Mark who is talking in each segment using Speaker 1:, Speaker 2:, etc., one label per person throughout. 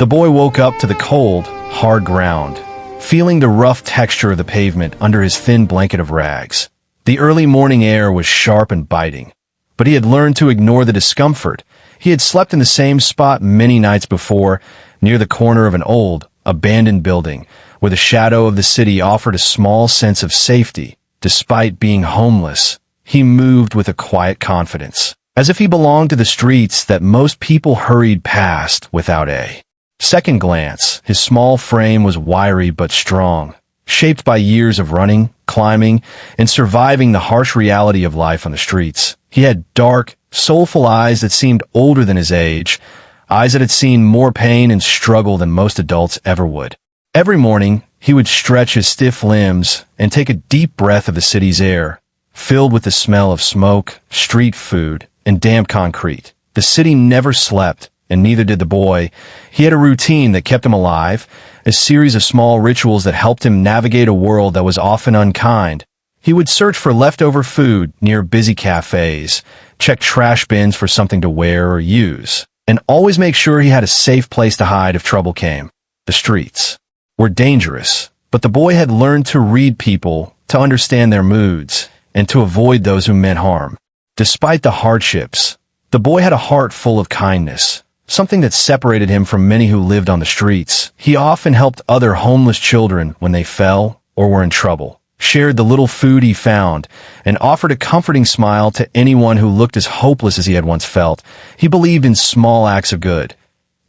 Speaker 1: The boy woke up to the cold, hard ground, feeling the rough texture of the pavement under his thin blanket of rags. The early morning air was sharp and biting, but he had learned to ignore the discomfort. He had slept in the same spot many nights before, near the corner of an old, abandoned building, where the shadow of the city offered a small sense of safety. Despite being homeless, he moved with a quiet confidence, as if he belonged to the streets that most people hurried past without a second glance. His small frame was wiry but strong, shaped by years of running, climbing, and surviving the harsh reality of life on the streets. He had dark, soulful eyes that seemed older than his age, eyes that had seen more pain and struggle than most adults ever would. Every morning, he would stretch his stiff limbs and take a deep breath of the city's air, filled with the smell of smoke, street food, and damp concrete. The city never slept, and neither did the boy. He had a routine that kept him alive, a series of small rituals that helped him navigate a world that was often unkind. He would search for leftover food near busy cafes, check trash bins for something to wear or use, and always make sure he had a safe place to hide if trouble came. The streets were dangerous, but the boy had learned to read people, to understand their moods, and to avoid those who meant harm. Despite the hardships, the boy had a heart full of kindness, something that separated him from many who lived on the streets. He often helped other homeless children when they fell or were in trouble, shared the little food he found, and offered a comforting smile to anyone who looked as hopeless as he had once felt. He believed in small acts of good,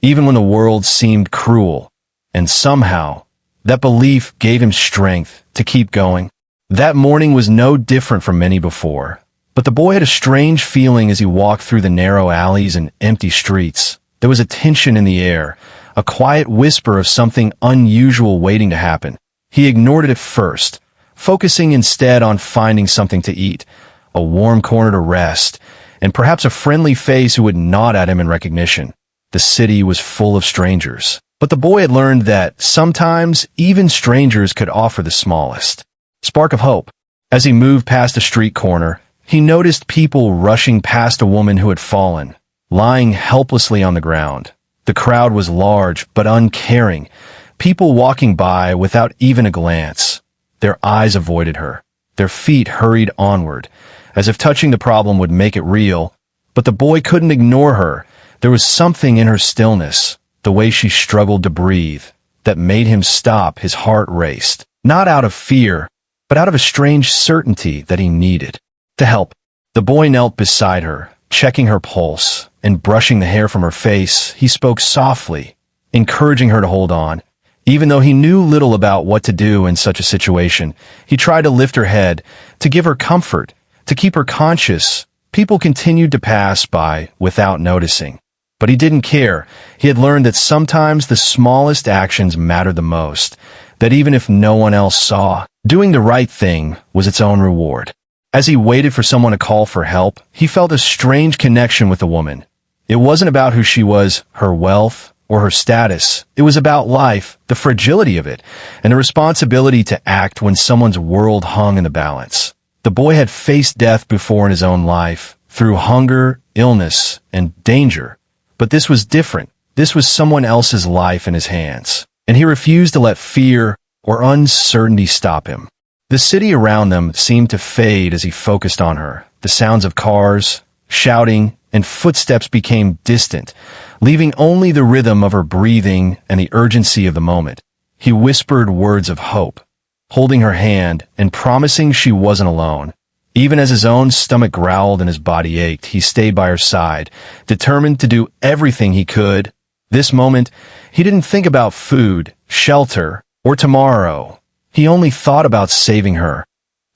Speaker 1: even when the world seemed cruel, and somehow, that belief gave him strength to keep going. That morning was no different from many before, but the boy had a strange feeling as he walked through the narrow alleys and empty streets. There was a tension in the air, a quiet whisper of something unusual waiting to happen. He ignored it at first, focusing instead on finding something to eat, a warm corner to rest, and perhaps a friendly face who would nod at him in recognition. The city was full of strangers, but the boy had learned that sometimes even strangers could offer the smallest spark of hope. As he moved past a street corner, he noticed people rushing past a woman who had fallen, lying helplessly on the ground. The crowd was large but uncaring, people walking by without even a glance. Their eyes avoided her. Their feet hurried onward, as if touching the problem would make it real. But the boy couldn't ignore her. There was something in her stillness, the way she struggled to breathe, that made him stop. His heart raced, not out of fear, but out of a strange certainty that he needed to help. The boy knelt beside her, checking her pulse and brushing the hair from her face. He spoke softly, encouraging her to hold on. Even though he knew little about what to do in such a situation, he tried to lift her head, to give her comfort, to keep her conscious. People continued to pass by without noticing. But he didn't care. He had learned that sometimes the smallest actions mattered the most, that even if no one else saw, doing the right thing was its own reward. As he waited for someone to call for help, he felt a strange connection with the woman. It wasn't about who she was, her wealth, or her status. It was about life, the fragility of it, and the responsibility to act when someone's world hung in the balance. The boy had faced death before in his own life, through hunger, illness, and danger. But this was different. This was someone else's life in his hands, and he refused to let fear or uncertainty stop him. The city around them seemed to fade as he focused on her. The sounds of cars, shouting, and footsteps became distant, leaving only the rhythm of her breathing and the urgency of the moment. He whispered words of hope, holding her hand and promising she wasn't alone. Even as his own stomach growled and his body ached, he stayed by her side, determined to do everything he could. This moment, he didn't think about food, shelter, or tomorrow. He only thought about saving her,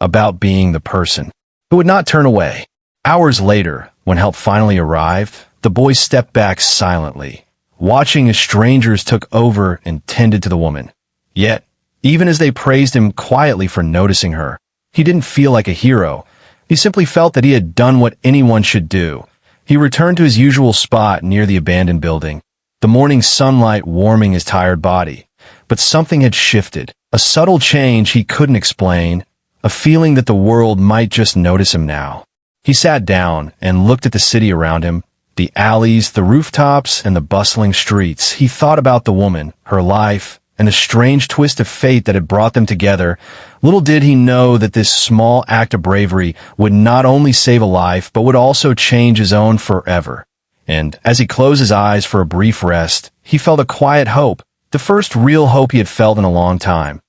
Speaker 1: about being the person who would not turn away. Hours later, when help finally arrived, the boy stepped back silently, watching as strangers took over and tended to the woman. Yet, even as they praised him quietly for noticing her, he didn't feel like a hero. He simply felt that he had done what anyone should do. He returned to his usual spot near the abandoned building, the morning sunlight warming his tired body. But something had shifted, a subtle change he couldn't explain, a feeling that the world might just notice him now. He sat down and looked at the city around him. The alleys, the rooftops, and the bustling streets. He thought about the woman, her life, and the strange twist of fate that had brought them together. Little did he know that this small act of bravery would not only save a life, but would also change his own forever. And as he closed his eyes for a brief rest, he felt a quiet hope, the first real hope he had felt in a long time.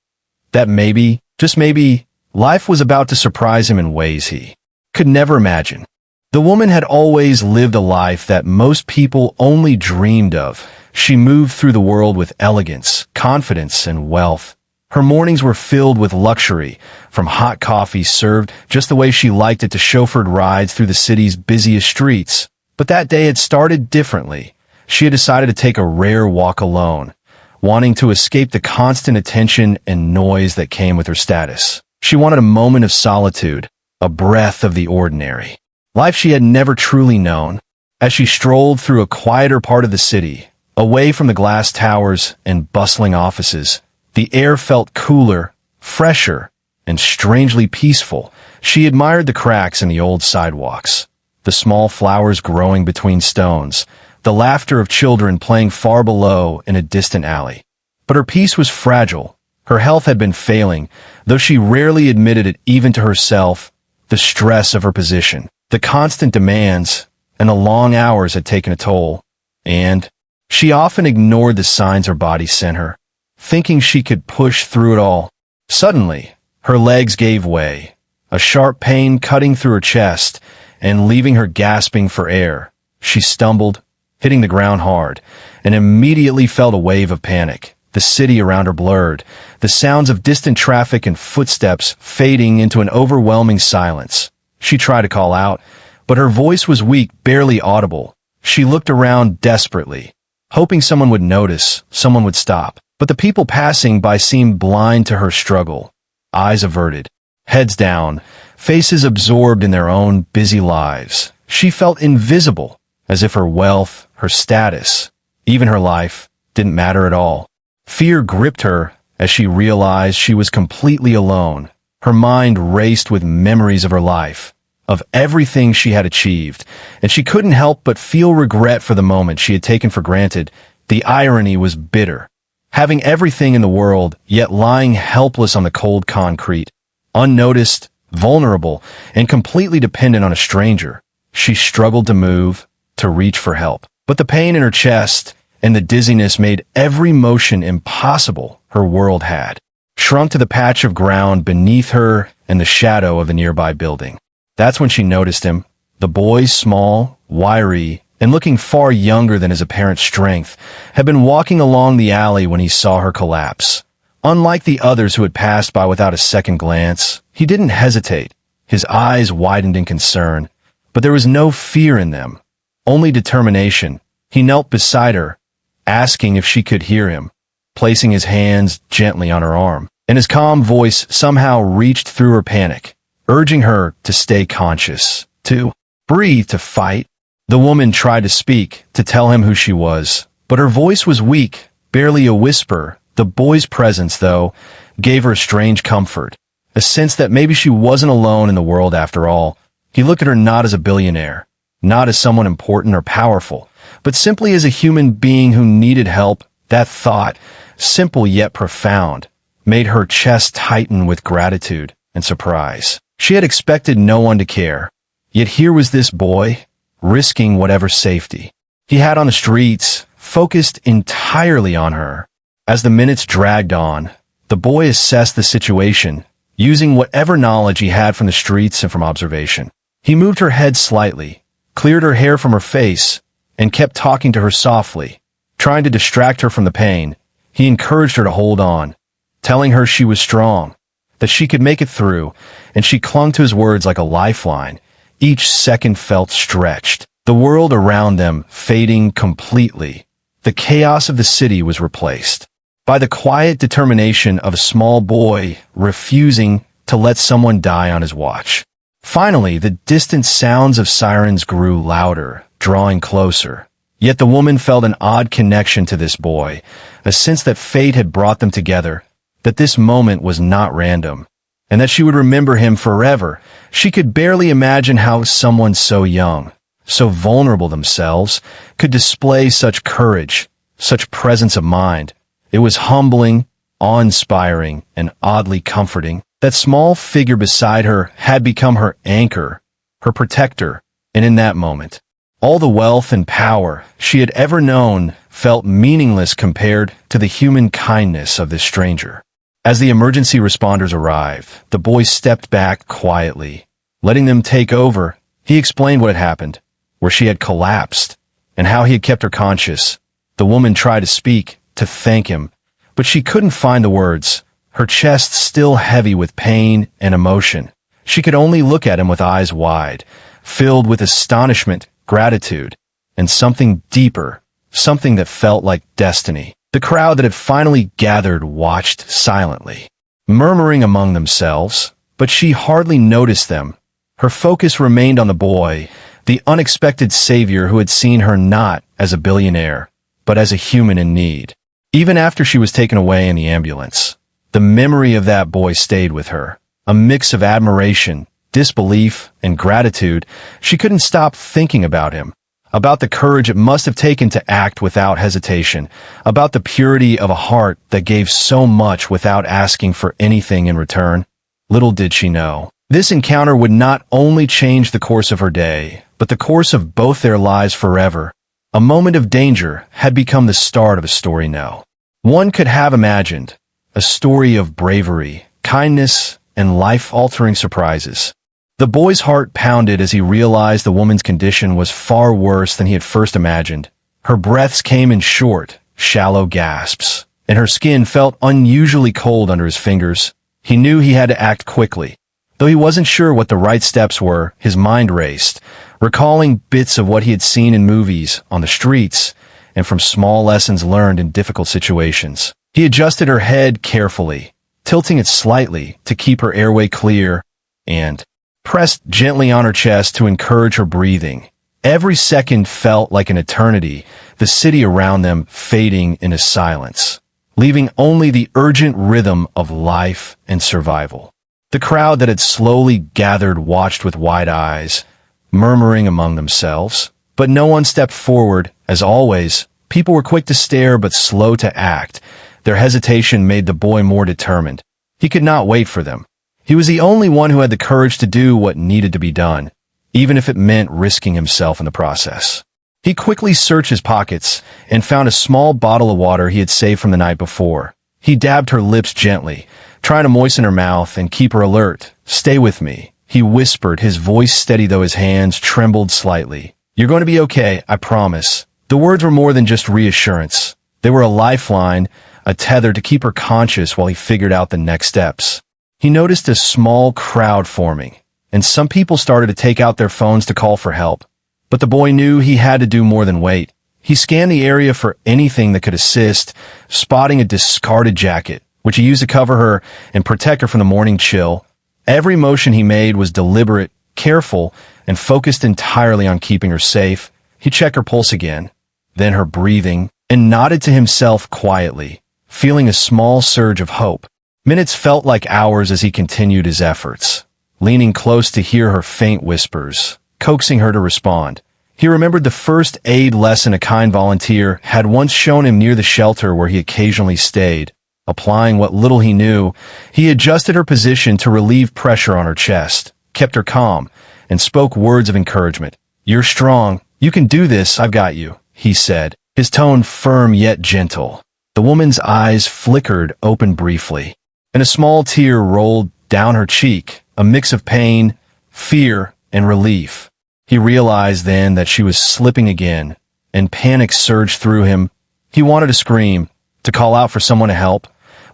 Speaker 1: That maybe, just maybe, life was about to surprise him in ways he could never imagine. The woman had always lived a life that most people only dreamed of. She moved through the world with elegance, confidence, and wealth. Her mornings were filled with luxury, from hot coffee served just the way she liked it to chauffeured rides through the city's busiest streets. But that day had started differently. She had decided to take a rare walk alone, wanting to escape the constant attention and noise that came with her status. She wanted a moment of solitude, a breath of the ordinary. Life she had never truly known. As she strolled through a quieter part of the city, away from the glass towers and bustling offices, the air felt cooler, fresher, and strangely peaceful. She admired the cracks in the old sidewalks, the small flowers growing between stones, the laughter of children playing far below in a distant alley. But her peace was fragile. Her health had been failing, though she rarely admitted it even to herself. The stress of her position, the constant demands, and the long hours had taken a toll, and she often ignored the signs her body sent her, thinking she could push through it all. Suddenly, her legs gave way, a sharp pain cutting through her chest and leaving her gasping for air. She stumbled, hitting the ground hard, and immediately felt a wave of panic. The city around her blurred, the sounds of distant traffic and footsteps fading into an overwhelming silence. She tried to call out, but her voice was weak, barely audible. She looked around desperately, hoping someone would notice, someone would stop. But the people passing by seemed blind to her struggle, eyes averted, heads down, faces absorbed in their own busy lives. She felt invisible, as if her wealth, her status, even her life, didn't matter at all. Fear gripped her as she realized she was completely alone. Her mind raced with memories of her life, of everything she had achieved, and she couldn't help but feel regret for the moment she had taken for granted. The irony was bitter. Having everything in the world, yet lying helpless on the cold concrete, unnoticed, vulnerable, and completely dependent on a stranger. She struggled to move, to reach for help. But the pain in her chest and the dizziness made every motion impossible. Her world had shrunk to the patch of ground beneath her and the shadow of a nearby building. That's when she noticed him. The boy, small, wiry, and looking far younger than his apparent strength, had been walking along the alley when he saw her collapse. Unlike the others who had passed by without a second glance, he didn't hesitate. His eyes widened in concern, but there was no fear in them, only determination. He knelt beside her, asking if she could hear him, placing his hands gently on her arm, and his calm voice somehow reached through her panic, urging her to stay conscious, to breathe, to fight. The woman tried to speak, to tell him who she was, but her voice was weak, barely a whisper. The boy's presence, though, gave her a strange comfort, a sense that maybe she wasn't alone in the world after all. He looked at her not as a billionaire, not as someone important or powerful, but simply as a human being who needed help. That thought, simple yet profound, made her chest tighten with gratitude and surprise. She had expected no one to care, yet here was this boy, risking whatever safety he had on the streets, focused entirely on her. As the minutes dragged on, the boy assessed the situation, using whatever knowledge he had from the streets and from observation. He moved her head slightly, cleared her hair from her face, and kept talking to her softly, trying to distract her from the pain. He encouraged her to hold on, telling her she was strong, that she could make it through, and she clung to his words like a lifeline. Each second felt stretched, the world around them fading completely. The chaos of the city was replaced by the quiet determination of a small boy refusing to let someone die on his watch. Finally, the distant sounds of sirens grew louder, drawing closer. Yet the woman felt an odd connection to this boy, a sense that fate had brought them together, that this moment was not random, and that she would remember him forever. She could barely imagine how someone so young, so vulnerable themselves, could display such courage, such presence of mind. It was humbling, awe-inspiring, and oddly comforting. That small figure beside her had become her anchor, her protector, and in that moment, all the wealth and power she had ever known felt meaningless compared to the human kindness of this stranger. As the emergency responders arrived, the boy stepped back quietly. Letting them take over, he explained what had happened, where she had collapsed, and how he had kept her conscious. The woman tried to speak, to thank him, but she couldn't find the words, her chest still heavy with pain and emotion. She could only look at him with eyes wide, filled with astonishment, gratitude, and something deeper, something that felt like destiny. The crowd that had finally gathered watched silently, murmuring among themselves, but she hardly noticed them. Her focus remained on the boy, the unexpected savior who had seen her not as a billionaire, but as a human in need. Even after she was taken away in the ambulance, the memory of that boy stayed with her, a mix of admiration, disbelief, and gratitude. She couldn't stop thinking about him, about the courage it must have taken to act without hesitation, about the purity of a heart that gave so much without asking for anything in return. Little did she know, this encounter would not only change the course of her day, but the course of both their lives forever. A moment of danger had become the start of a story now. One could have imagined a story of bravery, kindness, and life-altering surprises. The boy's heart pounded as he realized the woman's condition was far worse than he had first imagined. Her breaths came in short, shallow gasps, and her skin felt unusually cold under his fingers. He knew he had to act quickly. Though he wasn't sure what the right steps were, his mind raced, recalling bits of what he had seen in movies, on the streets, and from small lessons learned in difficult situations. He adjusted her head carefully, tilting it slightly to keep her airway clear, and pressed gently on her chest to encourage her breathing. Every second felt like an eternity, the city around them fading into silence, leaving only the urgent rhythm of life and survival. The crowd that had slowly gathered watched with wide eyes, murmuring among themselves, but no one stepped forward. As always, people were quick to stare but slow to act. Their hesitation made the boy more determined. He could not wait for them. He was the only one who had the courage to do what needed to be done, even if it meant risking himself in the process. He quickly searched his pockets and found a small bottle of water he had saved from the night before. He dabbed her lips gently, trying to moisten her mouth and keep her alert. "Stay with me," he whispered, his voice steady though his hands trembled slightly. "You're going to be okay, I promise." The words were more than just reassurance. They were a lifeline, a tether to keep her conscious while he figured out the next steps. He noticed a small crowd forming, and some people started to take out their phones to call for help. But the boy knew he had to do more than wait. He scanned the area for anything that could assist, spotting a discarded jacket, which he used to cover her and protect her from the morning chill. Every motion he made was deliberate, careful, and focused entirely on keeping her safe. He checked her pulse again, then her breathing, and nodded to himself quietly, feeling a small surge of hope. Minutes felt like hours as he continued his efforts, leaning close to hear her faint whispers, coaxing her to respond. He remembered the first aid lesson a kind volunteer had once shown him near the shelter where he occasionally stayed. Applying what little he knew, he adjusted her position to relieve pressure on her chest, kept her calm, and spoke words of encouragement. "You're strong. You can do this. I've got you," he said, his tone firm yet gentle. The woman's eyes flickered open briefly, and a small tear rolled down her cheek, a mix of pain, fear, and relief. He realized then that she was slipping again, and panic surged through him. He wanted to scream, to call out for someone to help,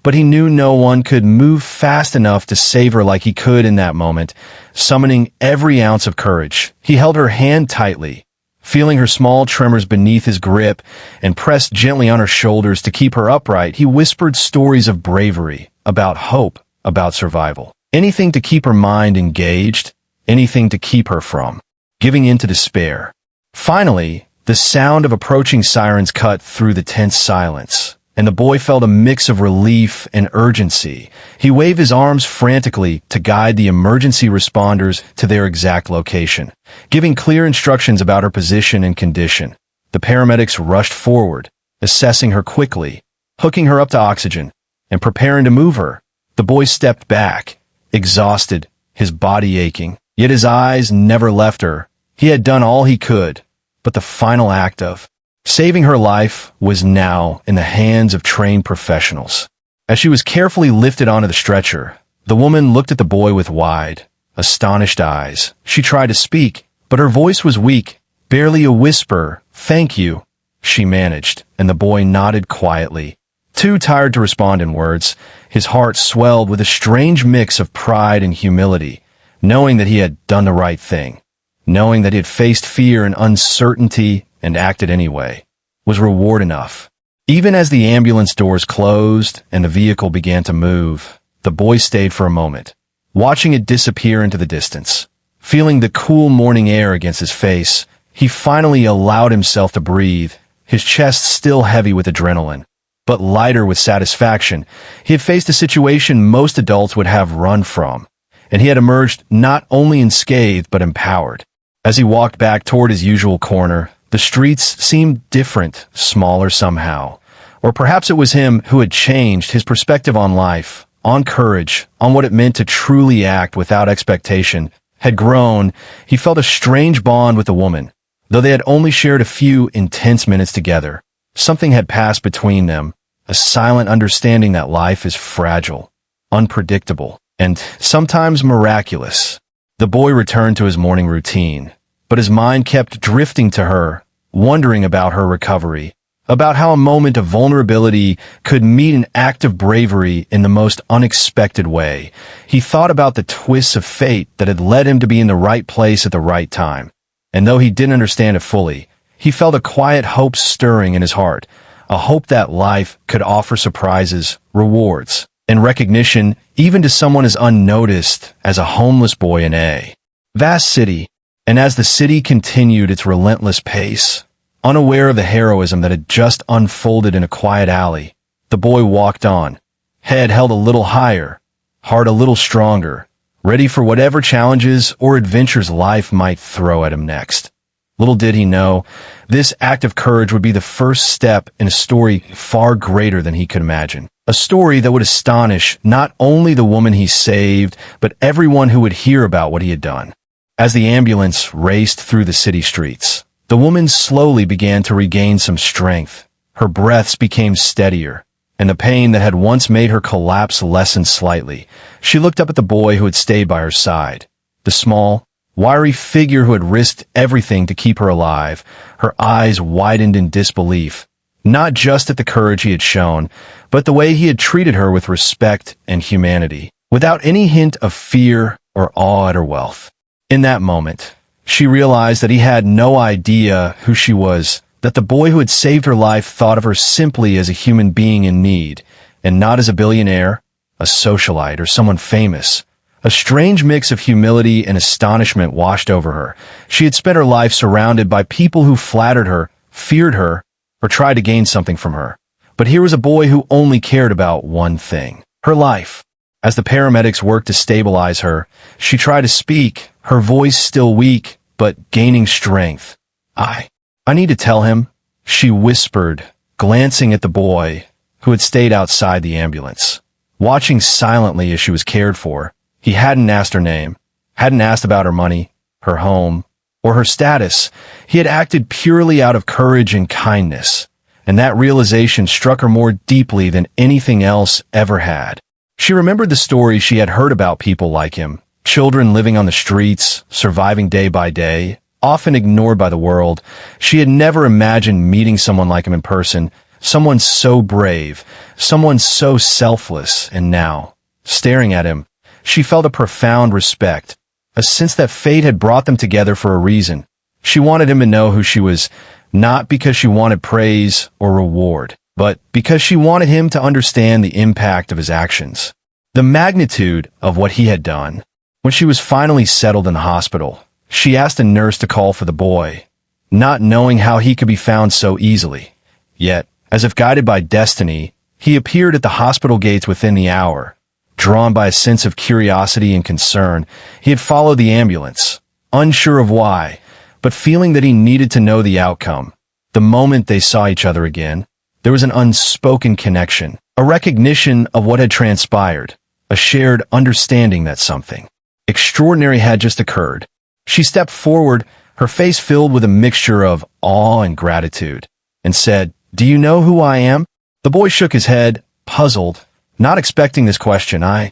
Speaker 1: but he knew no one could move fast enough to save her like he could in that moment. Summoning every ounce of courage, he held her hand tightly, feeling her small tremors beneath his grip, and pressed gently on her shoulders to keep her upright. He whispered stories of bravery, about hope, about survival. Anything to keep her mind engaged, anything to keep her from giving in to despair. Finally, the sound of approaching sirens cut through the tense silence. and the boy felt a mix of relief and urgency. He waved his arms frantically to guide the emergency responders to their exact location, giving clear instructions about her position and condition. The paramedics rushed forward, assessing her quickly, hooking her up to oxygen, and preparing to move her. The boy stepped back, exhausted, his body aching, yet his eyes never left her. He had done all he could, but the final act of saving her life was now in the hands of trained professionals. As she was carefully lifted onto the stretcher, the woman looked at the boy with wide, astonished eyes. She tried to speak, but her voice was weak, barely a whisper. "Thank you," she managed, and the boy nodded quietly. Too tired to respond in words, his heart swelled with a strange mix of pride and humility, knowing that he had done the right thing, knowing that he had faced fear and uncertainty and acted anyway, was reward enough. Even as the ambulance doors closed and the vehicle began to move, the boy stayed for a moment, watching it disappear into the distance. Feeling the cool morning air against his face, he finally allowed himself to breathe, his chest still heavy with adrenaline, but lighter with satisfaction. He had faced a situation most adults would have run from, and he had emerged not only unscathed but empowered. As he walked back toward his usual corner, the streets seemed different, smaller somehow. Or perhaps it was him who had changed his perspective on life, on courage, on what it meant to truly act without expectation, had grown. He felt a strange bond with the woman. Though they had only shared a few intense minutes together, something had passed between them, a silent understanding that life is fragile, unpredictable, and sometimes miraculous. The boy returned to his morning routine, but his mind kept drifting to her, wondering about her recovery, about how a moment of vulnerability could meet an act of bravery in the most unexpected way. He thought about the twists of fate that had led him to be in the right place at the right time, and though he didn't understand it fully, he felt a quiet hope stirring in his heart, a hope that life could offer surprises, rewards, and recognition even to someone as unnoticed as a homeless boy in a vast city. And as the city continued its relentless pace, unaware of the heroism that had just unfolded in a quiet alley, the boy walked on, head held a little higher, heart a little stronger, ready for whatever challenges or adventures life might throw at him next. Little did he know, this act of courage would be the first step in a story far greater than he could imagine. A story that would astonish not only the woman he saved, but everyone who would hear about what he had done. As the ambulance raced through the city streets, the woman slowly began to regain some strength. Her breaths became steadier, and the pain that had once made her collapse lessened slightly. She looked up at the boy who had stayed by her side, the small, wiry figure who had risked everything to keep her alive. Her eyes widened in disbelief, not just at the courage he had shown, but the way he had treated her with respect and humanity, without any hint of fear or awe at her wealth. In that moment, she realized that he had no idea who she was, that the boy who had saved her life thought of her simply as a human being in need, and not as a billionaire, a socialite, or someone famous. A strange mix of humility and astonishment washed over her. She had spent her life surrounded by people who flattered her, feared her, or tried to gain something from her. But here was a boy who only cared about one thing: her life. As the paramedics worked to stabilize her, she tried to speak, her voice still weak, but gaining strength. I need to tell him," she whispered, glancing at the boy, who had stayed outside the ambulance, watching silently as she was cared for. He hadn't asked her name, hadn't asked about her money, her home, or her status. He had acted purely out of courage and kindness, and that realization struck her more deeply than anything else ever had. She remembered the stories she had heard about people like him, children living on the streets, surviving day by day, often ignored by the world. She had never imagined meeting someone like him in person, someone so brave, someone so selfless, and now, staring at him, she felt a profound respect, a sense that fate had brought them together for a reason. She wanted him to know who she was, not because she wanted praise or reward, but because she wanted him to understand the impact of his actions, the magnitude of what he had done. When she was finally settled in the hospital, she asked a nurse to call for the boy, not knowing how he could be found so easily. Yet, As if guided by destiny, he appeared at the hospital gates within the hour. Drawn by a sense of curiosity and concern, he had followed the ambulance, unsure of why, but feeling that he needed to know the outcome. The moment they saw each other again, there was an unspoken connection, a recognition of what had transpired, a shared understanding that something extraordinary had just occurred. She stepped forward, her face filled with a mixture of awe and gratitude, and said, "Do you know who I am?" The boy shook his head, puzzled, not expecting this question. I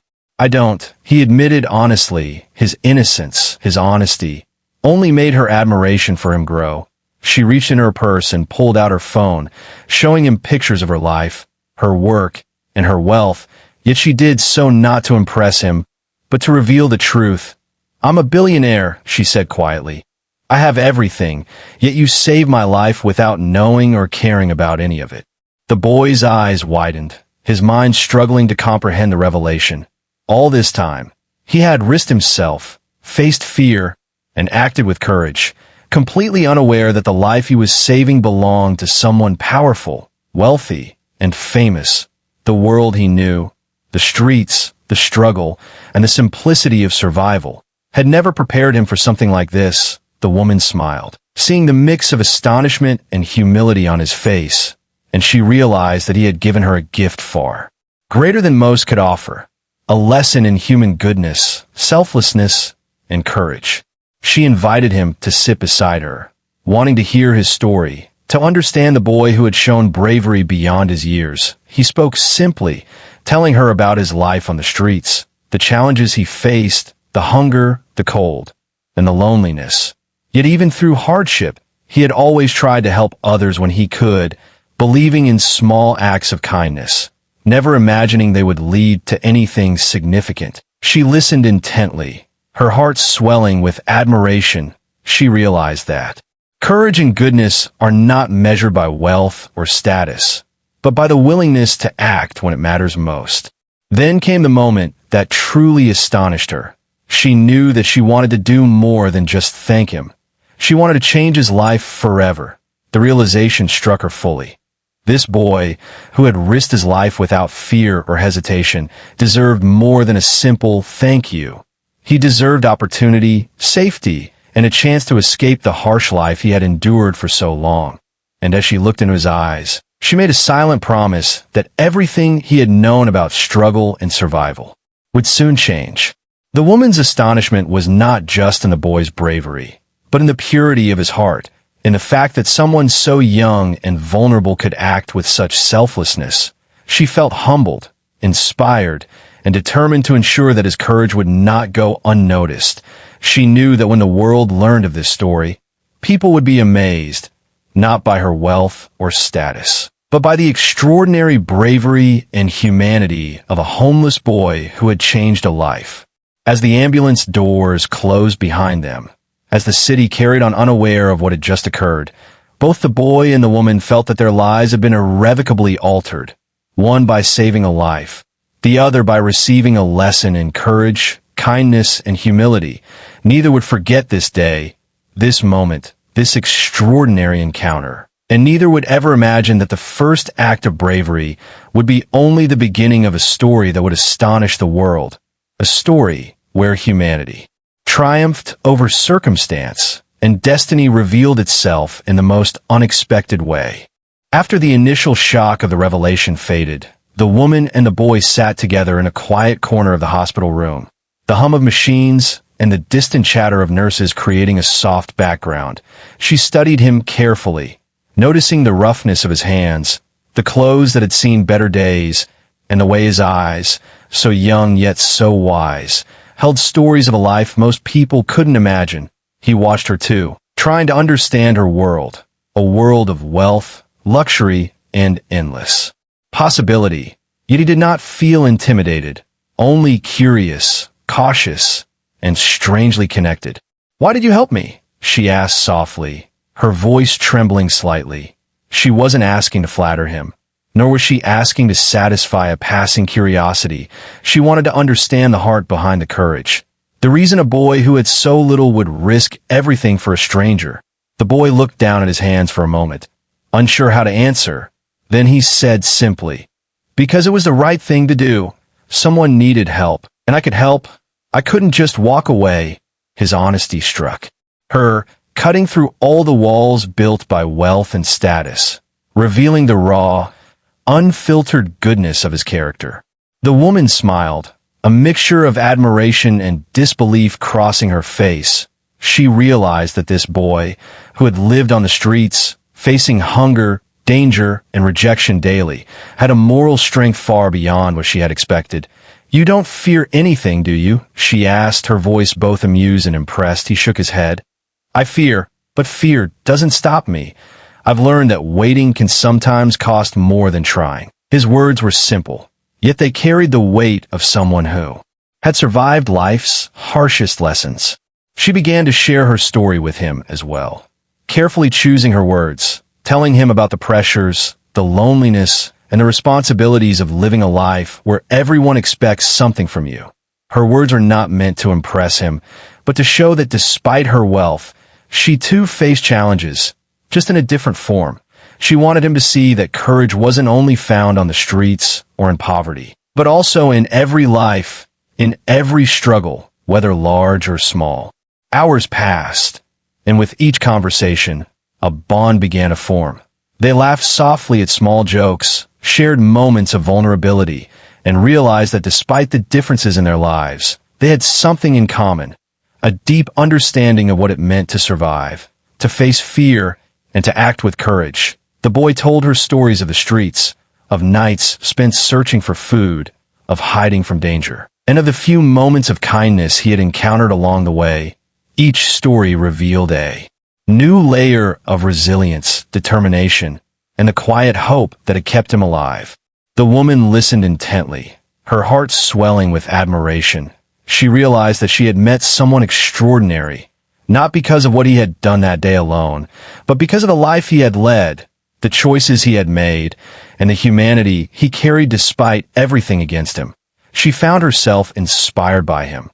Speaker 1: don't, he admitted honestly. His innocence, his honesty, only made her admiration for him grow. She reached in her purse and pulled out her phone, showing him pictures of her life, her work, and her wealth, yet she did so not to impress him, but to reveal the truth. "I'm a billionaire," she said quietly. "I have everything, yet you saved my life without knowing or caring about any of it." The boy's eyes widened, his mind struggling to comprehend the revelation. All this time, he had risked himself, faced fear, and acted with courage, completely unaware that the life he was saving belonged to someone powerful, wealthy, and famous. The world he knew, the streets, the struggle, and the simplicity of survival had never prepared him for something like this. The woman smiled, seeing the mix of astonishment and humility on his face, and she realized that he had given her a gift far greater than most could offer, a lesson in human goodness, selflessness, and courage. She invited him to sit beside her, wanting to hear his story, to understand the boy who had shown bravery beyond his years. He spoke simply, telling her about his life on the streets, the challenges he faced, the hunger, the cold, and the loneliness. Yet even through hardship, he had always tried to help others when he could, believing in small acts of kindness, never imagining they would lead to anything significant. She listened intently, her heart swelling with admiration. She realized that courage and goodness are not measured by wealth or status, but by the willingness to act when it matters most. Then came the moment that truly astonished her. She knew that she wanted to do more than just thank him. She wanted to change his life forever. The realization struck her fully. This boy, who had risked his life without fear or hesitation, deserved more than a simple thank you. He deserved opportunity, safety, and a chance to escape the harsh life he had endured for so long. And as she looked into his eyes, she made a silent promise that everything he had known about struggle and survival would soon change. The woman's astonishment was not just in the boy's bravery, but in the purity of his heart, in the fact that someone so young and vulnerable could act with such selflessness. She felt humbled, inspired, and determined to ensure that his courage would not go unnoticed. She knew that when the world learned of this story, people would be amazed, not by her wealth or status, but by the extraordinary bravery and humanity of a homeless boy who had changed a life. As the ambulance doors closed behind them, as the city carried on unaware of what had just occurred, both the boy and the woman felt that their lives had been irrevocably altered, one by saving a life, the other by receiving a lesson in courage, kindness, and humility. Neither would forget this day, this moment, this extraordinary encounter, and neither would ever imagine that the first act of bravery would be only the beginning of a story that would astonish the world, a story where humanity triumphed over circumstance, and destiny revealed itself in the most unexpected way. After the initial shock of the revelation faded, the woman and the boy sat together in a quiet corner of the hospital room, the hum of machines and the distant chatter of nurses creating a soft background. She studied him carefully, noticing the roughness of his hands, the clothes that had seen better days, and the way his eyes, so young yet so wise, held stories of a life most people couldn't imagine. He watched her too, trying to understand her world, a world of wealth, luxury, and endless possibility. Yet he did not feel intimidated, only curious, cautious, and strangely connected. "Why did you help me?" she asked softly, her voice trembling slightly. She wasn't asking to flatter him, nor was she asking to satisfy a passing curiosity. She wanted to understand the heart behind the courage, the reason a boy who had so little would risk everything for a stranger. The boy looked down at his hands for a moment, unsure how to answer. Then he said simply, "Because it was the right thing to do. Someone needed help, and I could help. I couldn't just walk away." His honesty struck her, cutting through all the walls built by wealth and status, revealing the raw, unfiltered goodness of his character. The woman smiled, a mixture of admiration and disbelief crossing her face. She realized that this boy, who had lived on the streets, facing hunger, danger, and rejection daily, had a moral strength far beyond what she had expected. "You don't fear anything, do you?" she asked, her voice both amused and impressed. He shook his head. "I fear, but fear doesn't stop me. I've learned that waiting can sometimes cost more than trying." His words were simple, yet they carried the weight of someone who had survived life's harshest lessons. She began to share her story with him as well, carefully choosing her words, telling him about the pressures, the loneliness, and the responsibilities of living a life where everyone expects something from you. Her words were not meant to impress him, but to show that despite her wealth, she too faced challenges, just in a different form. She wanted him to see that courage wasn't only found on the streets or in poverty, but also in every life, in every struggle, whether large or small. Hours passed, and with each conversation, a bond began to form. They laughed softly at small jokes, shared moments of vulnerability, and realized that despite the differences in their lives, they had something in common, a deep understanding of what it meant to survive, to face fear, and to act with courage. The boy told her stories of the streets, of nights spent searching for food, of hiding from danger, and of the few moments of kindness he had encountered along the way. Each story revealed a new layer of resilience, determination, and the quiet hope that had kept him alive. The woman listened intently, her heart swelling with admiration. She realized that she had met someone extraordinary, not because of what he had done that day alone, but because of the life he had led, the choices he had made, and the humanity he carried despite everything against him. She found herself inspired by him,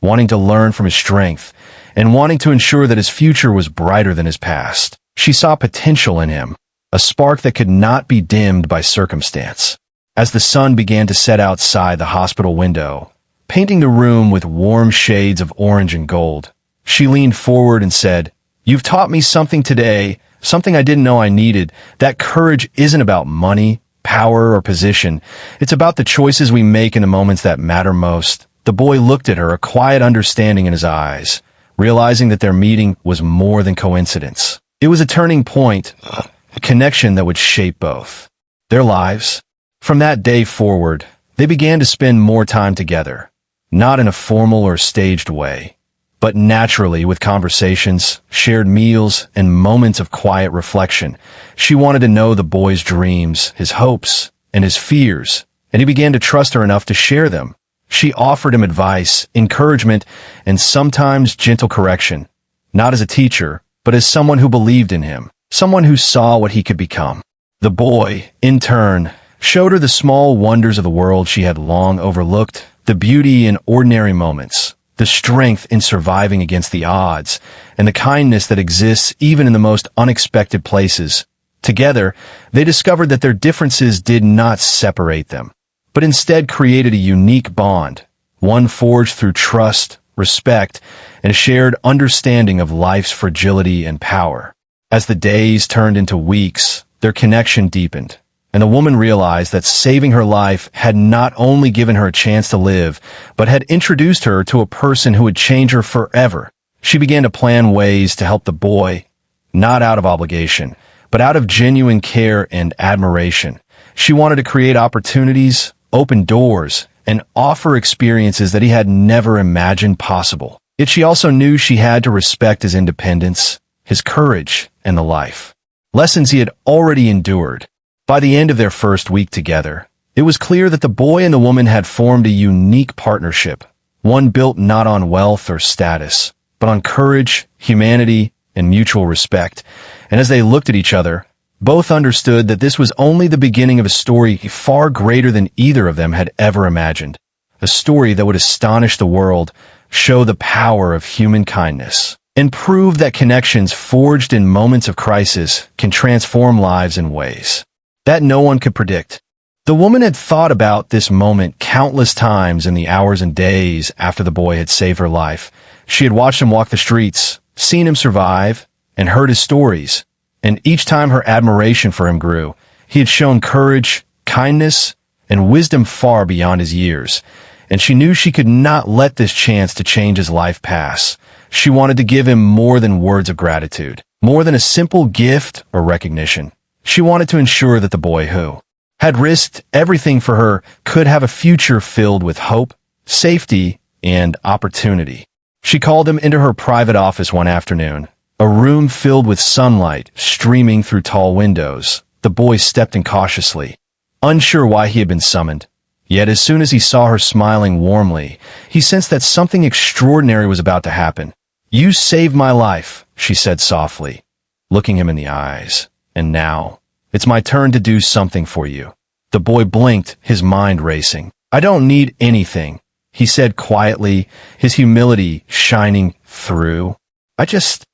Speaker 1: wanting to learn from his strength, and wanting to ensure that his future was brighter than his past. She saw potential in him, a spark that could not be dimmed by circumstance. As the sun began to set outside the hospital window, painting the room with warm shades of orange and gold, she leaned forward and said, "You've taught me something today, something I didn't know I needed. That courage isn't about money, power, or position. It's about the choices we make in the moments that matter most." The boy looked at her, a quiet understanding in his eyes, realizing that their meeting was more than coincidence. It was a turning point, a connection that would shape both their lives. From that day forward, they began to spend more time together, not in a formal or staged way, but naturally with conversations, shared meals, and moments of quiet reflection. She wanted to know the boy's dreams, his hopes, and his fears, and he began to trust her enough to share them. She offered him advice, encouragement, and sometimes gentle correction, not as a teacher, but as someone who believed in him, someone who saw what he could become. The boy, in turn, showed her the small wonders of the world she had long overlooked, the beauty in ordinary moments, the strength in surviving against the odds, and the kindness that exists even in the most unexpected places. Together, they discovered that their differences did not separate them, but instead created a unique bond, one forged through trust, respect, and a shared understanding of life's fragility and power. As the days turned into weeks, their connection deepened, and the woman realized that saving her life had not only given her a chance to live, but had introduced her to a person who would change her forever. She began to plan ways to help the boy, not out of obligation, but out of genuine care and admiration. She wanted to create opportunities, open doors, and offer experiences that he had never imagined possible. Yet she also knew she had to respect his independence, his courage, and the life lessons he had already endured. By the end of their first week together, it was clear that the boy and the woman had formed a unique partnership, one built not on wealth or status, but on courage, humanity, and mutual respect. And as they looked at each other, both understood that this was only the beginning of a story far greater than either of them had ever imagined. A story that would astonish the world, show the power of human kindness, and prove that connections forged in moments of crisis can transform lives in ways that no one could predict. The woman had thought about this moment countless times in the hours and days after the boy had saved her life. She had watched him walk the streets, seen him survive, and heard his stories. And each time her admiration for him grew. He had shown courage, kindness, and wisdom far beyond his years. And she knew she could not let this chance to change his life pass. She wanted to give him more than words of gratitude, more than a simple gift or recognition. She wanted to ensure that the boy who had risked everything for her could have a future filled with hope, safety, and opportunity. She called him into her private office one afternoon, a room filled with sunlight streaming through tall windows. The boy stepped in cautiously, unsure why he had been summoned. Yet as soon as he saw her smiling warmly, he sensed that something extraordinary was about to happen. "You saved my life," she said softly, looking him in the eyes. "And now, it's my turn to do something for you." The boy blinked, his mind racing. "I don't need anything," he said quietly, his humility shining through. I just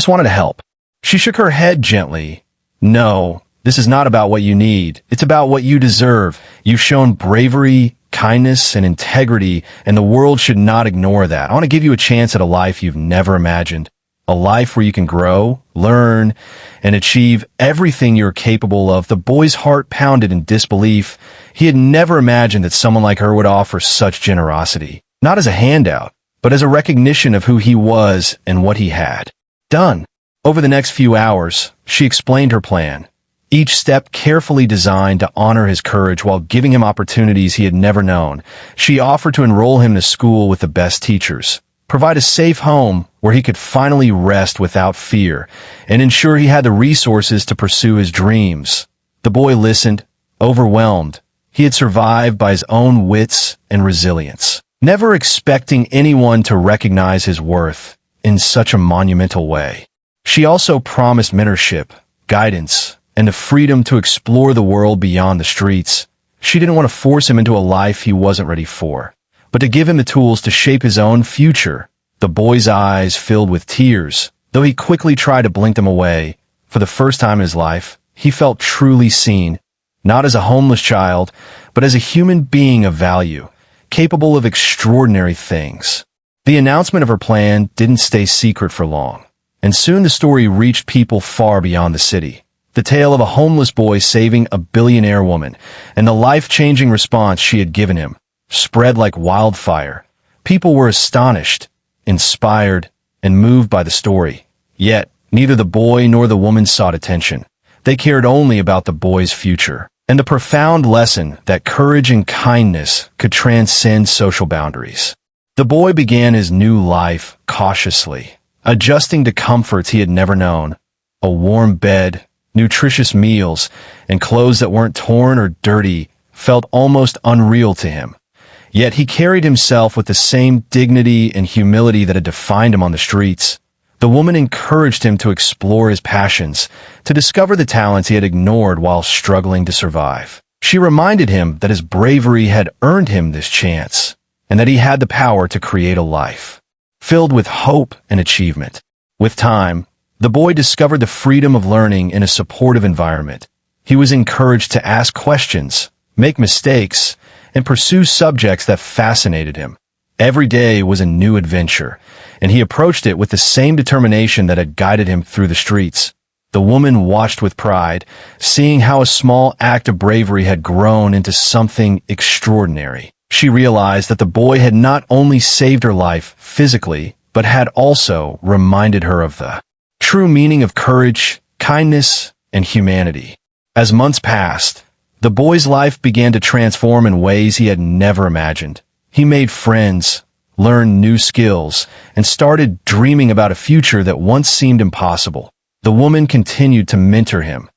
Speaker 1: wanted to help." She shook her head gently. "No, this is not about what you need. It's about what you deserve. You've shown bravery, kindness, and integrity, and the world should not ignore that. I want to give you a chance at a life you've never imagined. A life where you can grow, learn, and achieve everything you're capable of." The boy's heart pounded in disbelief. He had never imagined that someone like her would offer such generosity, not as a handout, but as a recognition of who he was and what he had done. Over the next few hours, she explained her plan, each step carefully designed to honor his courage while giving him opportunities he had never known. She offered to enroll him in a school with the best teachers, provide a safe home where he could finally rest without fear, and ensure he had the resources to pursue his dreams. The boy listened, overwhelmed. He had survived by his own wits and resilience, never expecting anyone to recognize his worth in such a monumental way. She also promised mentorship, guidance, and the freedom to explore the world beyond the streets. She didn't want to force him into a life he wasn't ready for, but to give him the tools to shape his own future. The boy's eyes filled with tears, though he quickly tried to blink them away. For the first time in his life, he felt truly seen, not as a homeless child, but as a human being of value, capable of extraordinary things. The announcement of her plan didn't stay secret for long, and soon the story reached people far beyond the city. The tale of a homeless boy saving a billionaire woman, and the life-changing response she had given him, spread like wildfire. People were astonished, inspired, and moved by the story. Yet, neither the boy nor the woman sought attention. They cared only about the boy's future, and the profound lesson that courage and kindness could transcend social boundaries. The boy began his new life cautiously, adjusting to comforts he had never known. A warm bed, nutritious meals, and clothes that weren't torn or dirty felt almost unreal to him. Yet he carried himself with the same dignity and humility that had defined him on the streets. The woman encouraged him to explore his passions, to discover the talents he had ignored while struggling to survive. She reminded him that his bravery had earned him this chance, and that he had the power to create a life filled with hope and achievement. With time, the boy discovered the freedom of learning in a supportive environment. He was encouraged to ask questions, make mistakes, and pursue subjects that fascinated him. Every day was a new adventure, and he approached it with the same determination that had guided him through the streets. The woman watched with pride, seeing how a small act of bravery had grown into something extraordinary. She realized that the boy had not only saved her life physically, but had also reminded her of the true meaning of courage, kindness, and humanity. As months passed, the boy's life began to transform in ways he had never imagined. He made friends, learned new skills, and started dreaming about a future that once seemed impossible. The woman continued to mentor him,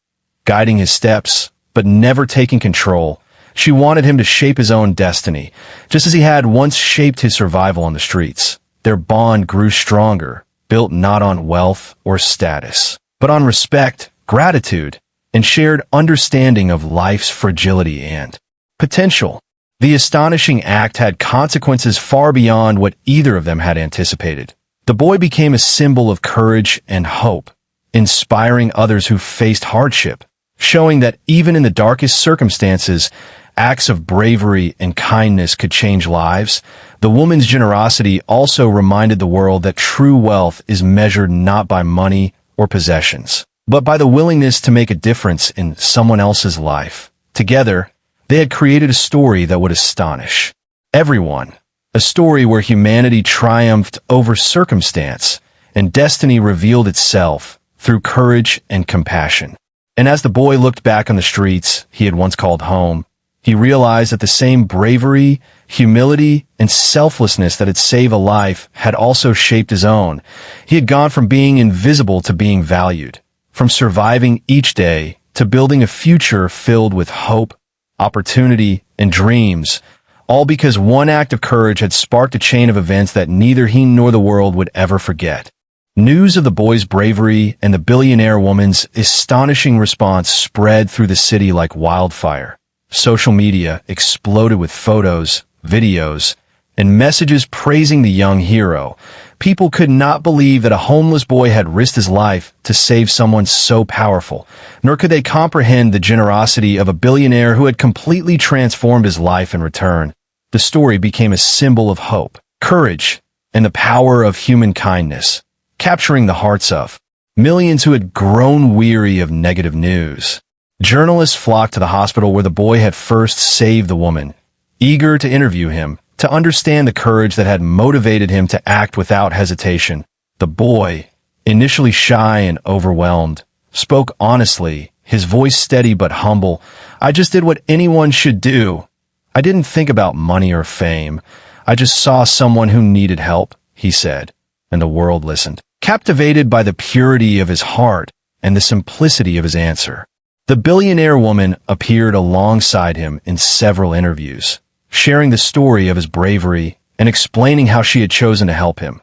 Speaker 1: guiding his steps, but never taking control. She wanted him to shape his own destiny, just as he had once shaped his survival on the streets. Their bond grew stronger, built not on wealth or status, but on respect, gratitude, and shared understanding of life's fragility and potential. The astonishing act had consequences far beyond what either of them had anticipated. The boy became a symbol of courage and hope, inspiring others who faced hardship. showing that even in the darkest circumstances, acts of bravery and kindness could change lives. The woman's generosity also reminded the world that true wealth is measured not by money or possessions, but by the willingness to make a difference in someone else's life. Together, they had created a story that would astonish everyone, a story where humanity triumphed over circumstance and destiny revealed itself through courage and compassion. And as the boy looked back on the streets he had once called home, he realized that the same bravery, humility, and selflessness that had saved a life had also shaped his own. He had gone from being invisible to being valued, from surviving each day to building a future filled with hope, opportunity, and dreams, all because one act of courage had sparked a chain of events that neither he nor the world would ever forget. News of the boy's bravery and the billionaire woman's astonishing response spread through the city like wildfire. Social media exploded with photos, videos, and messages praising the young hero. People could not believe that a homeless boy had risked his life to save someone so powerful, nor could they comprehend the generosity of a billionaire who had completely transformed his life in return. The story became a symbol of hope, courage, and the power of human kindness, capturing the hearts of millions who had grown weary of negative news. Journalists flocked to the hospital where the boy had first saved the woman, eager to interview him, to understand the courage that had motivated him to act without hesitation. The boy, initially shy and overwhelmed, spoke honestly, his voice steady but humble. "I just did what anyone should do. I didn't think about money or fame. I just saw someone who needed help," he said, and the world listened, captivated by the purity of his heart and the simplicity of his answer. The billionaire woman appeared alongside him in several interviews, sharing the story of his bravery and explaining how she had chosen to help him,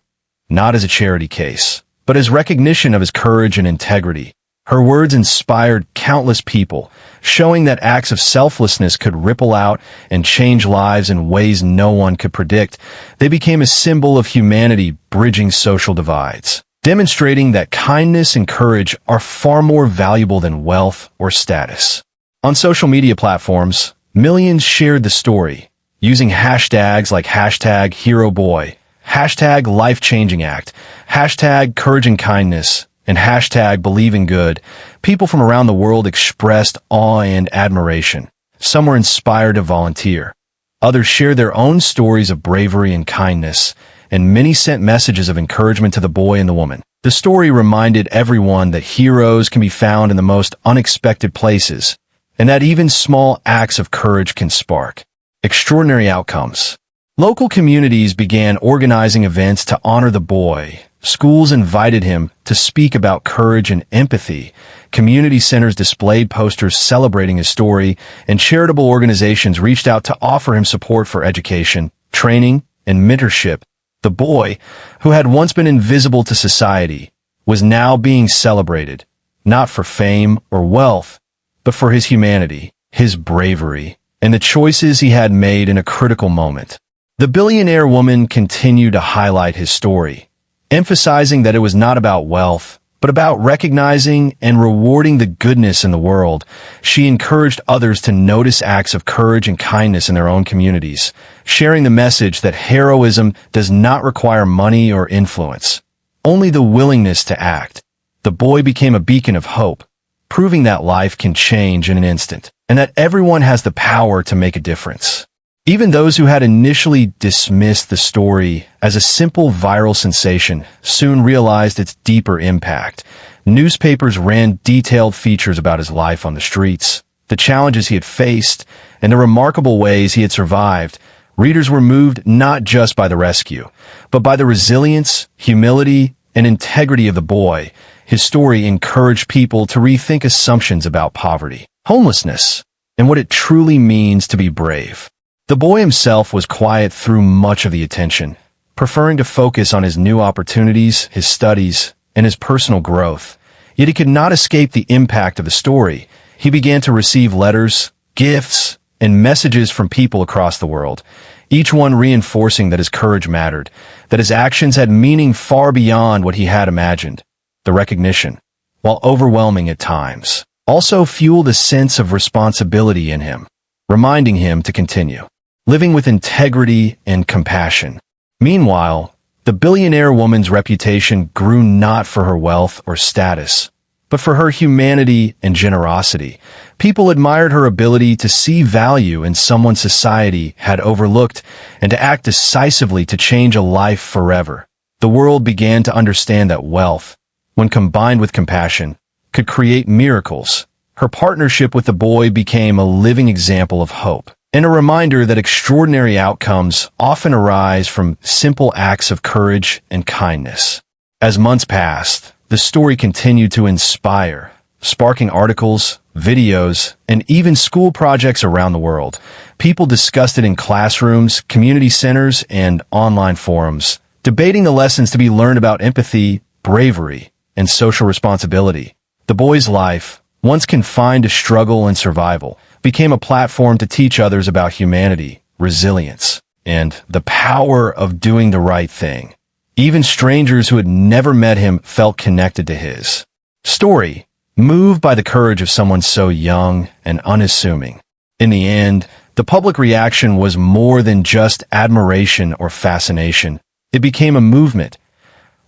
Speaker 1: not as a charity case, but as recognition of his courage and integrity. Her words inspired countless people, showing that acts of selflessness could ripple out and change lives in ways no one could predict. They became a symbol of humanity bridging social divides, demonstrating that kindness and courage are far more valuable than wealth or status. On social media platforms, millions shared the story, using hashtags like #HeroBoy, #LifeChangingAct, #CourageAndKindness, and #BelieveInGood. People from around the world expressed awe and admiration. Some were inspired to volunteer. Others shared their own stories of bravery and kindness, and many sent messages of encouragement to the boy and the woman. The story reminded everyone that heroes can be found in the most unexpected places, and that even small acts of courage can spark extraordinary outcomes. Local communities began organizing events to honor the boy. Schools invited him to speak about courage and empathy. Community centers displayed posters celebrating his story, and charitable organizations reached out to offer him support for education, training, and mentorship. The boy, who had once been invisible to society, was now being celebrated, not for fame or wealth, but for his humanity, his bravery, and the choices he had made in a critical moment. The billionaire woman continued to highlight his story, emphasizing that it was not about wealth, but about recognizing and rewarding the goodness in the world. She encouraged others to notice acts of courage and kindness in their own communities, sharing the message that heroism does not require money or influence, only the willingness to act. The boy became a beacon of hope, proving that life can change in an instant, and that everyone has the power to make a difference. Even those who had initially dismissed the story as a simple viral sensation soon realized its deeper impact. Newspapers ran detailed features about his life on the streets, the challenges he had faced, and the remarkable ways he had survived. Readers were moved not just by the rescue, but by the resilience, humility, and integrity of the boy. His story encouraged people to rethink assumptions about poverty, homelessness, and what it truly means to be brave. The boy himself was quiet through much of the attention, preferring to focus on his new opportunities, his studies, and his personal growth. Yet he could not escape the impact of the story. He began to receive letters, gifts, and messages from people across the world, each one reinforcing that his courage mattered, that his actions had meaning far beyond what he had imagined. The recognition, while overwhelming at times, also fueled a sense of responsibility in him, reminding him to continue living with integrity and compassion. Meanwhile, the billionaire woman's reputation grew not for her wealth or status, but for her humanity and generosity. People admired her ability to see value in someone society had overlooked and to act decisively to change a life forever. The world began to understand that wealth, when combined with compassion, could create miracles. Her partnership with the boy became a living example of hope, and a reminder that extraordinary outcomes often arise from simple acts of courage and kindness. As months passed, the story continued to inspire, sparking articles, videos, and even school projects around the world. People discussed it in classrooms, community centers, and online forums, debating the lessons to be learned about empathy, bravery, and social responsibility. The boy's life, once confined to struggle and survival, became a platform to teach others about humanity, resilience, and the power of doing the right thing. Even strangers who had never met him felt connected to his story, moved by the courage of someone so young and unassuming. In the end, the public reaction was more than just admiration or fascination. It became a movement,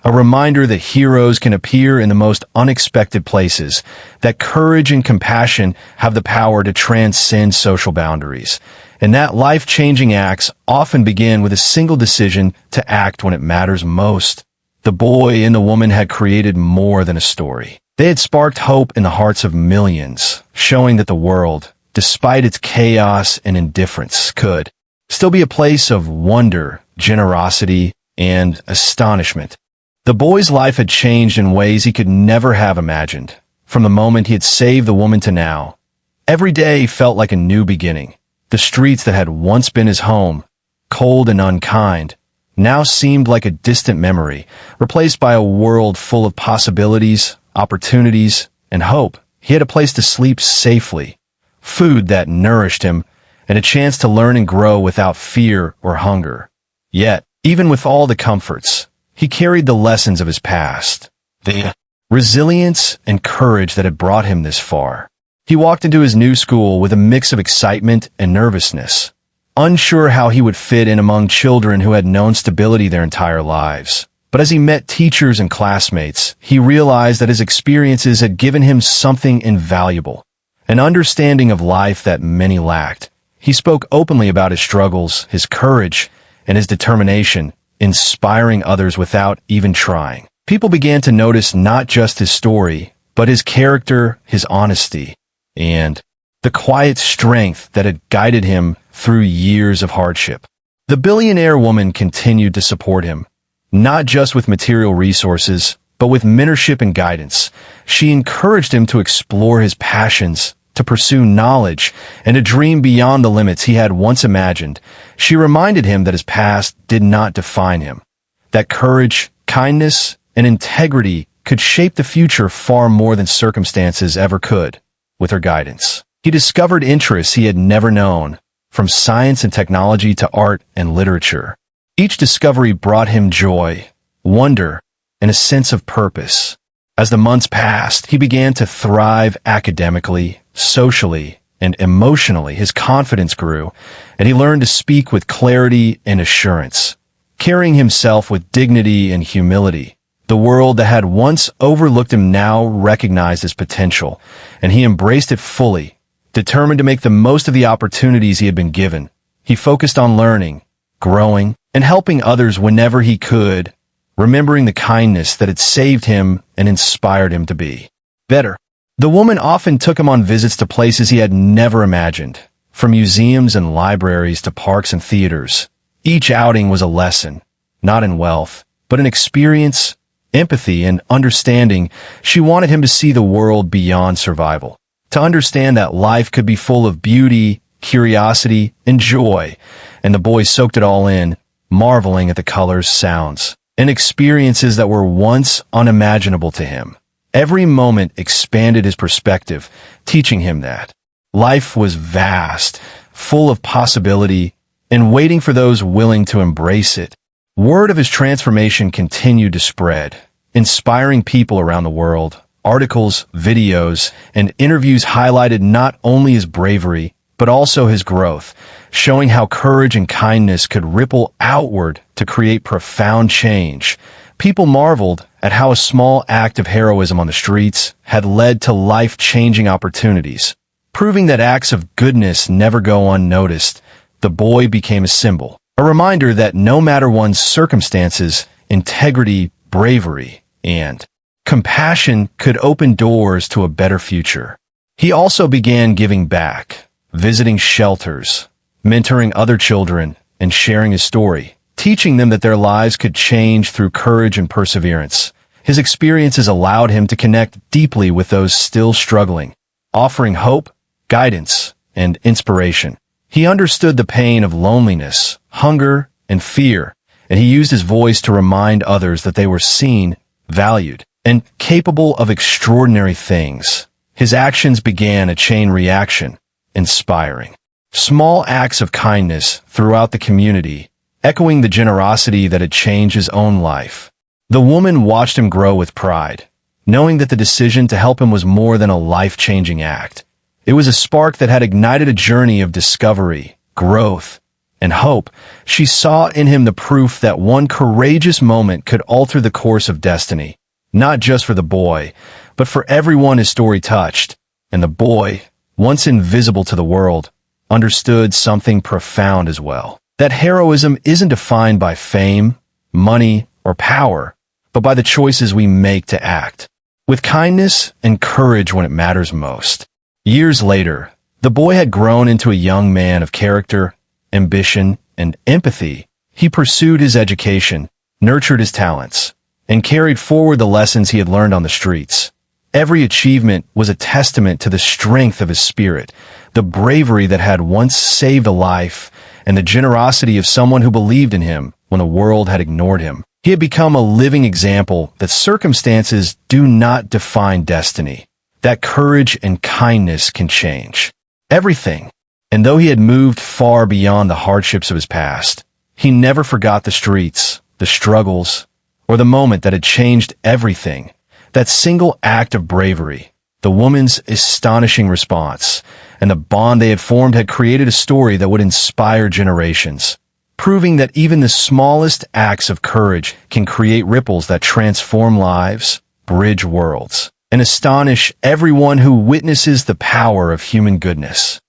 Speaker 1: a reminder that heroes can appear in the most unexpected places, that courage and compassion have the power to transcend social boundaries, and that life-changing acts often begin with a single decision to act when it matters most. The boy and the woman had created more than a story. They had sparked hope in the hearts of millions, showing that the world, despite its chaos and indifference, could still be a place of wonder, generosity, and astonishment. The boy's life had changed in ways he could never have imagined. From the moment he had saved the woman to now, every day felt like a new beginning. The streets that had once been his home, cold and unkind, now seemed like a distant memory, replaced by a world full of possibilities, opportunities, and hope. He had a place to sleep safely, food that nourished him, and a chance to learn and grow without fear or hunger. Yet, even with all the comforts, he carried the lessons of his past, the resilience and courage that had brought him this far. He walked into his new school with a mix of excitement and nervousness, unsure how he would fit in among children who had known stability their entire lives. But as he met teachers and classmates, he realized that his experiences had given him something invaluable, an understanding of life that many lacked. He spoke openly about his struggles, his courage, and his determination, inspiring others without even trying. People began to notice not just his story, but his character, his honesty, and the quiet strength that had guided him through years of hardship. The billionaire woman continued to support him, not just with material resources, but with mentorship and guidance. She encouraged him to explore his passions, to pursue knowledge, and to dream beyond the limits he had once imagined. She reminded him that his past did not define him, that courage, kindness, and integrity could shape the future far more than circumstances ever could. With her guidance, he discovered interests he had never known, from science and technology to art and literature. Each discovery brought him joy, wonder, and a sense of purpose. As the months passed, he began to thrive academically, socially, and emotionally. His confidence grew, and he learned to speak with clarity and assurance, carrying himself with dignity and humility. The world that had once overlooked him now recognized his potential, and he embraced it fully, determined to make the most of the opportunities he had been given. He focused on learning, growing, and helping others whenever he could, remembering the kindness that had saved him and inspired him to be better. The woman often took him on visits to places he had never imagined, from museums and libraries to parks and theaters. Each outing was a lesson, not in wealth, but in experience, empathy, and understanding. She wanted him to see the world beyond survival, to understand that life could be full of beauty, curiosity, and joy. And the boy soaked it all in, marveling at the colors, sounds, and experiences that were once unimaginable to him. Every moment expanded his perspective, teaching him that life was vast, full of possibility, and waiting for those willing to embrace it. Word of his transformation continued to spread, inspiring people around the world, Articles, videos, and interviews highlighted not only his bravery, but also his growth, showing how courage and kindness could ripple outward to create profound change. People marveled at how a small act of heroism on the streets had led to life-changing opportunities. Proving that acts of goodness never go unnoticed, the boy became a symbol, a reminder that no matter one's circumstances, integrity, bravery, and compassion could open doors to a better future. He also began giving back, visiting shelters, mentoring other children, and sharing his story, teaching them that their lives could change through courage and perseverance. His experiences allowed him to connect deeply with those still struggling, offering hope, guidance, and inspiration. He understood the pain of loneliness, hunger, and fear, and he used his voice to remind others that they were seen, valued, and capable of extraordinary things. His actions began a chain reaction, inspiring small acts of kindness throughout the community, echoing the generosity that had changed his own life. The woman watched him grow with pride, knowing that the decision to help him was more than a life-changing act. It was a spark that had ignited a journey of discovery, growth, and hope. She saw in him the proof that one courageous moment could alter the course of destiny, not just for the boy, but for everyone his story touched. And the boy, once invisible to the world, understood something profound as well. That heroism isn't defined by fame, money, or power, but by the choices we make to act with kindness and courage when it matters most. Years later, the boy had grown into a young man of character, ambition, and empathy. He pursued his education, nurtured his talents, and carried forward the lessons he had learned on the streets. Every achievement was a testament to the strength of his spirit, the bravery that had once saved a life, and the generosity of someone who believed in him when the world had ignored him. He had become a living example that circumstances do not define destiny, that courage and kindness can change everything. And though he had moved far beyond the hardships of his past, he never forgot the streets, the struggles, or the moment that had changed everything. That single act of bravery, the woman's astonishing response, and the bond they had formed had created a story that would inspire generations, proving that even the smallest acts of courage can create ripples that transform lives, bridge worlds, and astonish everyone who witnesses the power of human goodness.